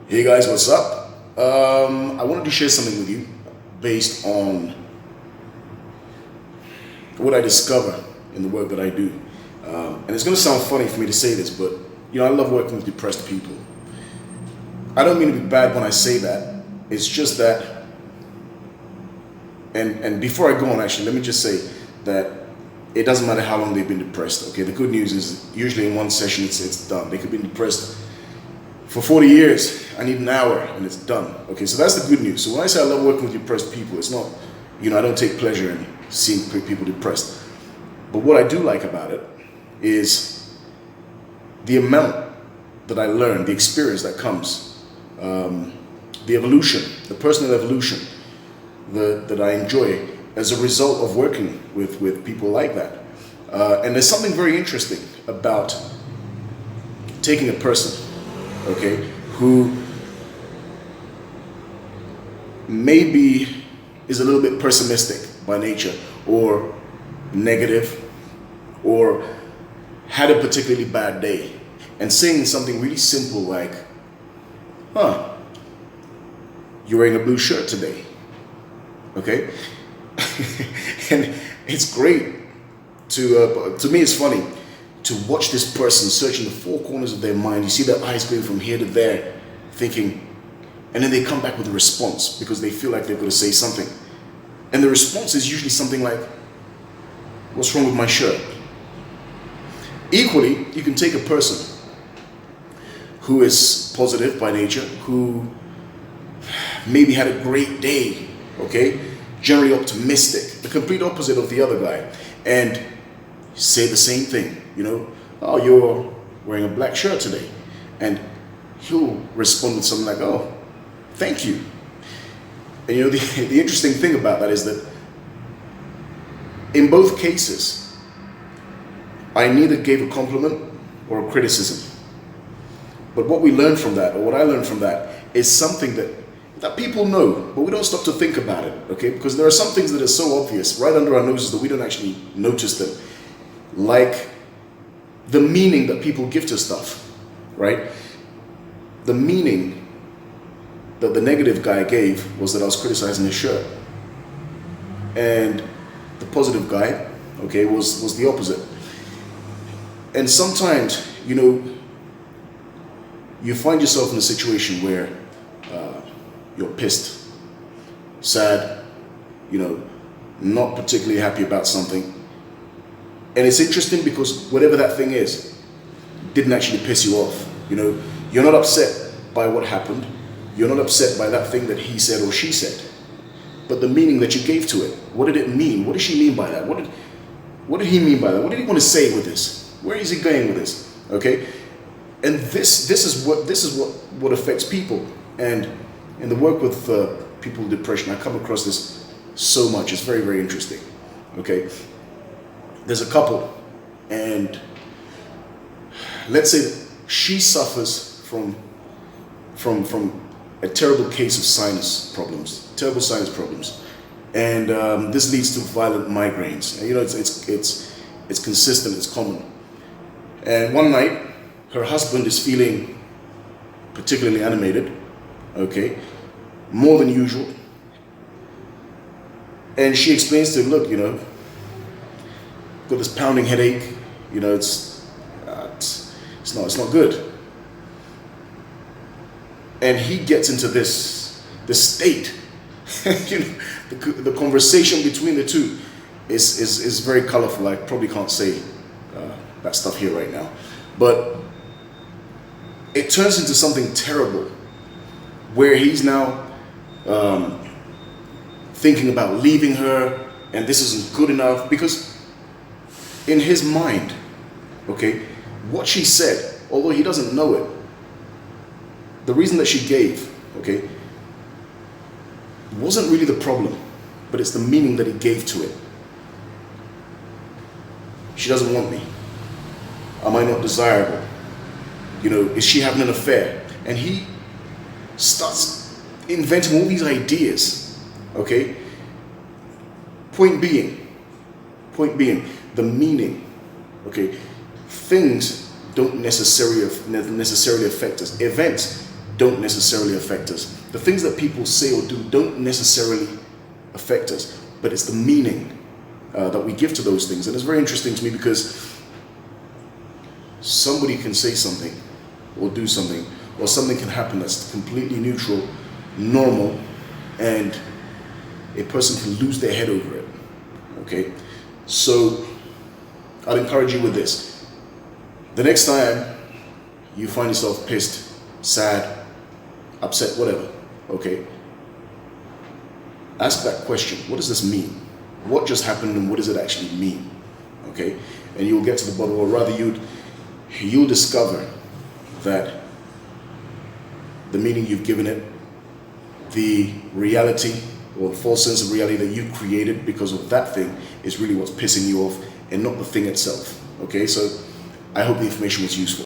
Hey guys, what's up? I wanted to share something with you based on what I discover in the work that I do. And it's going to sound funny for me to say this, but I love working with depressed people. I don't mean to be bad when I say that. It's just that, and before I go on, actually, let me just say that it doesn't matter how long they've been depressed. Okay, the good news is usually in one session it's done. They could be depressed for 40 years. I need an hour and it's done. Okay, so that's the good news. So when I say I love working with depressed people, it's not, I don't take pleasure in seeing people depressed. But what I do like about it is the amount that I learn, the experience that comes, the evolution, the personal evolution that I enjoy as a result of working with people like that. And there's something very interesting about taking a person, okay, who maybe is a little bit pessimistic by nature or negative or had a particularly bad day, and saying something really simple like, you're wearing a blue shirt today, okay? And it's great to me it's funny to watch this person searching the four corners of their mind. You see their eyes going from here to there, thinking, and then they come back with a response because they feel like they're going to say something. And the response is usually something like, what's wrong with my shirt? Equally, you can take a person who is positive by nature, who maybe had a great day, okay? Generally optimistic, the complete opposite of the other guy, and say the same thing, oh, you're wearing a black shirt today. And he'll respond with something like, oh, thank you. And the interesting thing about that is that in both cases, I neither gave a compliment or a criticism. But what we learn from that, or what I learned from that, is something that people know, but we don't stop to think about it, okay? Because there are some things that are so obvious right under our noses that we don't actually notice them. Like the meaning that people give to stuff, right? The meaning that the negative guy gave was that I was criticizing his shirt. And the positive guy, okay, was the opposite. And sometimes, you find yourself in a situation where you're pissed, sad, not particularly happy about something. And it's interesting because whatever that thing is, didn't actually piss you off. You're not upset by what happened. You're not upset by that thing that he said or she said. But the meaning that you gave to it, what did it mean? What did she mean by that? What did he mean by that? What did he want to say with this? Where is he going with this? Okay? And this is what affects people. And in the work with people with depression, I come across this so much. It's very, very interesting. Okay? There's a couple, and let's say that she suffers from a terrible case of terrible sinus problems, and this leads to violent migraines. And, it's consistent, it's common. And one night, her husband is feeling particularly animated, okay, more than usual, and she explains to him, look, got this pounding headache, it's not good. And he gets into this state. The conversation between the two is very colorful. I probably can't say that stuff here right now, but it turns into something terrible, where he's now thinking about leaving her, and this isn't good enough, because in his mind, okay, what she said, although he doesn't know it, the reason that she gave, okay, wasn't really the problem, but it's the meaning that he gave to it. She doesn't want me. Am I not desirable? Is she having an affair? And he starts inventing all these ideas, okay? Point being, the meaning, okay? Things don't necessarily affect us. Events don't necessarily affect us. The things that people say or do don't necessarily affect us, but it's the meaning that we give to those things. And it's very interesting to me because somebody can say something or do something, or something can happen that's completely neutral, normal, and a person can lose their head over it. Okay? So I'd encourage you with this. The next time you find yourself pissed, sad, upset, whatever, okay, ask that question. What does this mean? What just happened and what does it actually mean? Okay? And you'll get to the bottom, or rather you'll discover that the meaning you've given it, the reality or the false sense of reality that you created because of that thing is really what's pissing you off and not the thing itself. Okay? So I hope the information was useful.